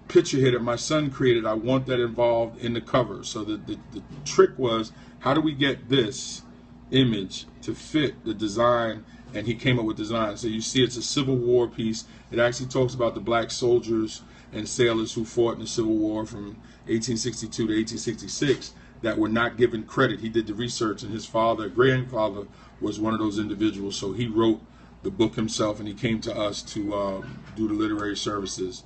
picture here that my son created, I want that involved in the cover. So the trick was, how do we get this image to fit the design? And he came up with design. So you see, it's a Civil War piece. It actually talks about the black soldiers and sailors who fought in the Civil War from 1862 to 1866 that were not given credit. He did the research, and his grandfather was one of those individuals. So he wrote the book himself, and he came to us to do the literary services.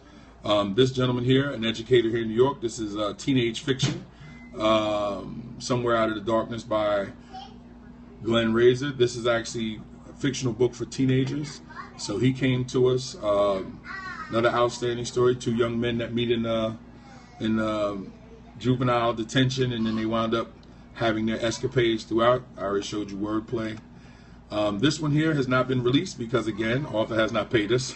This gentleman here, an educator here in New York, this is Teenage Fiction, Somewhere Out of the Darkness by Glenn Razor. This is actually a fictional book for teenagers. So he came to us. Another outstanding story, 2 young men that meet in juvenile detention, and then they wound up having their escapades throughout. I already showed you wordplay. This one here has not been released because, again, author has not paid us.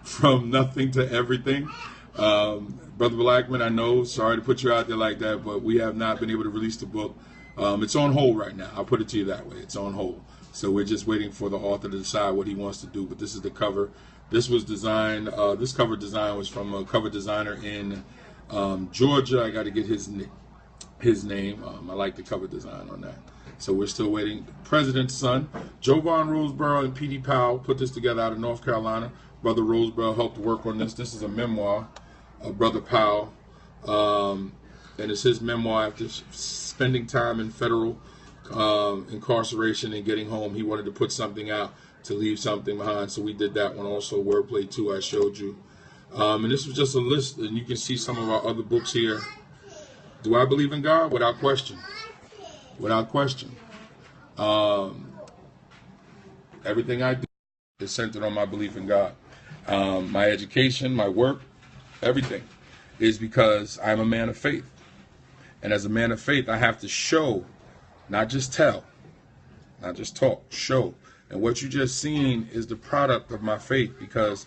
From nothing to everything. Brother Blackman, I know, sorry to put you out there like that, but we have not been able to release the book. It's on hold right now. I'll put it to you that way. It's on hold. So we're just waiting for the author to decide what he wants to do. But this is the cover. This was designed, this cover design was from a cover designer in Georgia. I got to get his name. I like the cover design on that. So we're still waiting. President's son, Jovan Roseborough and P.D. Powell put this together out of North Carolina. Brother Roseborough helped work on this. This is a memoir of Brother Powell. And it's his memoir after spending time in federal incarceration and getting home. He wanted to put something out to leave something behind. So we did that one also. Wordplay 2 I showed you. And this was just a list. And you can see some of our other books here. Do I believe in God? Without question. Without question. Everything I do is centered on my belief in God. My education, my work, everything is because I'm a man of faith. And as a man of faith, I have to show, not just tell, not just talk, show. And what you just seen is the product of my faith, because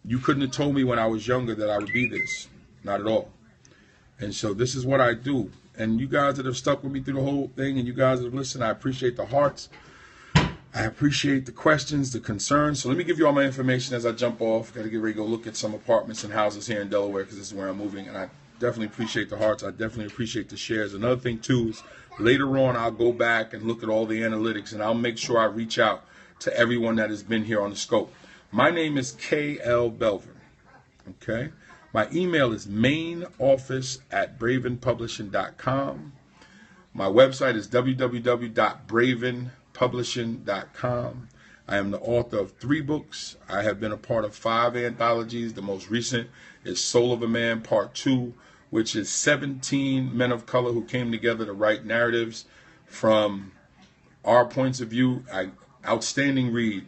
you couldn't have told me when I was younger that I would be this. Not at all. And so this is what I do. And you guys that have stuck with me through the whole thing, and you guys that have listened, I appreciate the hearts. I appreciate the questions, the concerns. So let me give you all my information as I jump off. Got to get ready to go look at some apartments and houses here in Delaware, because this is where I'm moving. And I definitely appreciate the hearts. I definitely appreciate the shares. Another thing, too, is later on I'll go back and look at all the analytics, and I'll make sure I reach out to everyone that has been here on the scope. My name is KLBELVIN. Okay? My email is mainoffice@bravenpublishing.com. My website is www.bravenpublishing.com. I am the author of 3 books. I have been a part of 5 anthologies. The most recent is Soul of a Man Part 2, which is 17 men of color who came together to write narratives from our points of view. Outstanding read.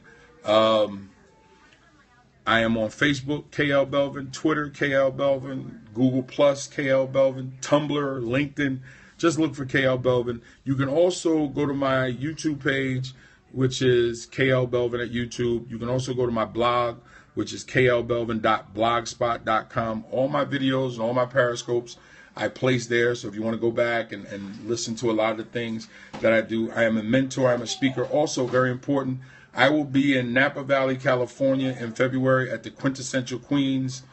I am on Facebook, KLBELVIN, Twitter, KLBELVIN, Google+, KLBELVIN, Tumblr, LinkedIn. Just look for KLBELVIN. You can also go to my YouTube page, which is KLBELVIN at YouTube. You can also go to my blog, which is klbelvin.blogspot.com. All my videos and all my periscopes I place there. So if you want to go back and listen to a lot of the things that I do, I am a mentor, I'm a speaker. Also, very important, I will be in Napa Valley, California in February at the Quintessential Queens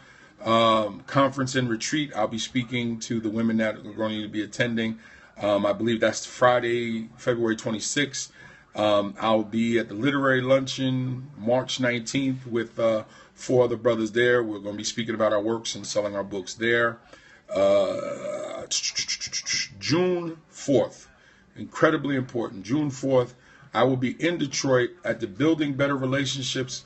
conference and retreat. I'll be speaking to the women that are going to be attending. I believe that's Friday, February 26th. I'll be at the Literary Luncheon March 19th with 4 other brothers there. We're going to be speaking about our works and selling our books there. June 4th, incredibly important, June 4th, I will be in Detroit at the Building Better Relationships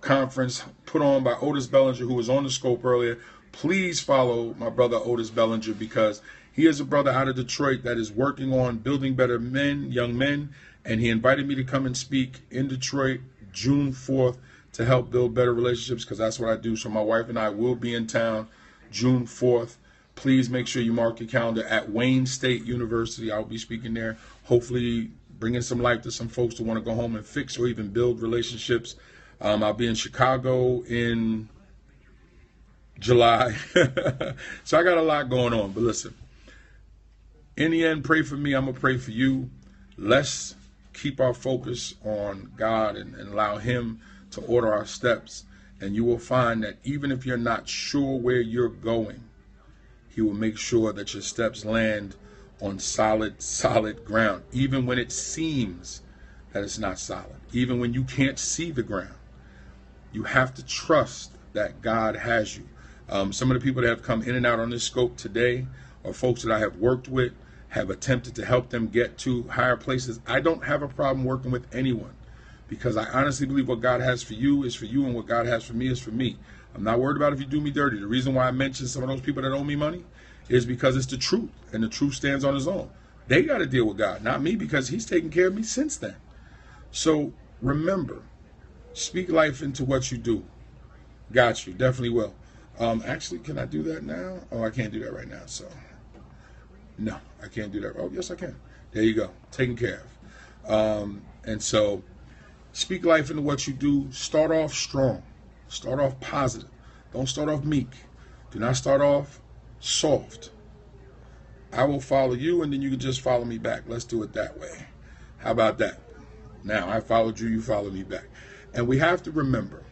conference put on by Otis Bellinger, who was on the scope earlier. Please follow my brother Otis Bellinger, because he is a brother out of Detroit that is working on building better men, young men, and he invited me to come and speak in Detroit June 4th to help build better relationships, because that's what I do. So my wife and I will be in town June 4th. Please make sure you mark your calendar at Wayne State University. I'll be speaking there, hopefully bringing some life to some folks who want to go home and fix or even build relationships. I'll be in Chicago in July. So I got a lot going on. But listen, in the end, pray for me. I'm going to pray for you. Let's keep our focus on God and allow him to order our steps. And you will find that even if you're not sure where you're going, he will make sure that your steps land on solid ground, even when it seems that it's not solid, even when you can't see the ground. You have to trust that God has you. Some of the people that have come in and out on this scope today are folks that I have worked with, have attempted to help them get to higher places. I don't have a problem working with anyone, because I honestly believe what God has for you is for you, and what God has for me is for me. I'm not worried about if you do me dirty. The reason why I mentioned some of those people that owe me money is because it's the truth, and the truth stands on its own. They got to deal with God, not me, because he's taken care of me since then. So remember, speak life into what you do. Got you. Definitely will. Actually, can I do that now? Oh, I can't do that right now. So, no, I can't do that. Oh, yes, I can. There you go. Taken care of. And so, speak life into what you do. Start off strong. Start off positive. Don't start off meek. Do not start off soft. I will follow you, and then you can just follow me back. Let's do it that way. How about that? Now, I followed you, you follow me back. And we have to remember,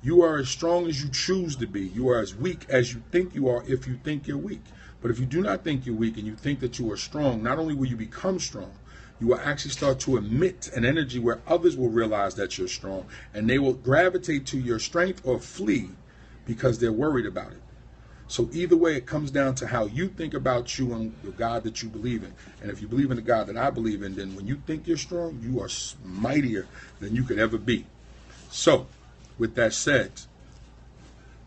you are as strong as you choose to be. You are as weak as you think you are if you think you're weak. But if you do not think you're weak and you think that you are strong, not only will you become strong, you will actually start to emit an energy where others will realize that you're strong, and they will gravitate to your strength or flee because they're worried about it. So either way, it comes down to how you think about you and the God that you believe in. And if you believe in the God that I believe in, then when you think you're strong, you are mightier than you could ever be. So, with that said,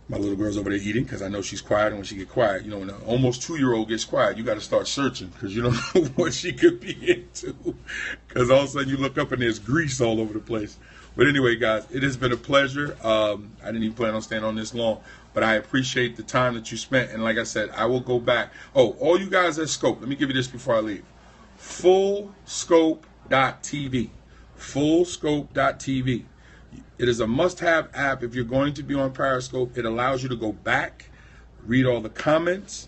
my little girl's over there eating because I know she's quiet, and when she get quiet, you know, when an almost 2-year-old gets quiet, you got to start searching because you don't know what she could be into, because all of a sudden you look up and there's grease all over the place. But anyway, guys, it has been a pleasure. I didn't even plan on staying on this long, but I appreciate the time that you spent. And like I said, I will go back. Oh, all you guys at Scope, let me give you this before I leave. Fullscope.tv. Fullscope.tv. It is a must-have app if you're going to be on Periscope. It allows you to go back, read all the comments,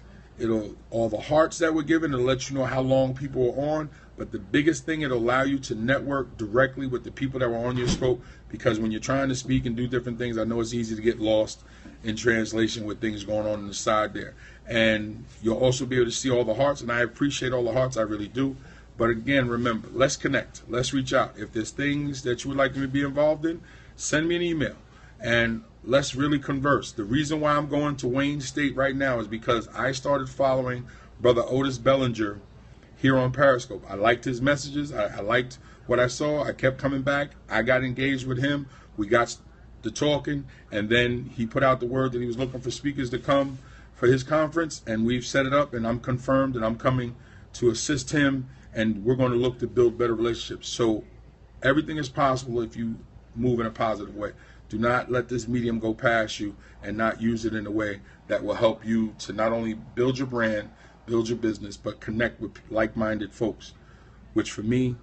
all the hearts that were given. It'll let you know how long people are on. But the biggest thing, it'll allow you to network directly with the people that were on your scope, because when you're trying to speak and do different things, I know it's easy to get lost in translation with things going on the side there. And you'll also be able to see all the hearts, and I appreciate all the hearts, I really do. But again, remember, let's connect. Let's reach out. If there's things that you would like me to be involved in, send me an email, and let's really converse. The reason why I'm going to Wayne State right now is because I started following Brother Otis Bellinger here on Periscope. I liked his messages. I liked what I saw. I kept coming back. I got engaged with him. We got to talking, and then he put out the word that he was looking for speakers to come for his conference, and we've set it up, and I'm confirmed, and I'm coming to assist him, and we're going to look to build better relationships. So everything is possible if you move in a positive way. Do not let this medium go past you and not use it in a way that will help you to not only build your brand, build your business, but connect with like-minded folks, which for me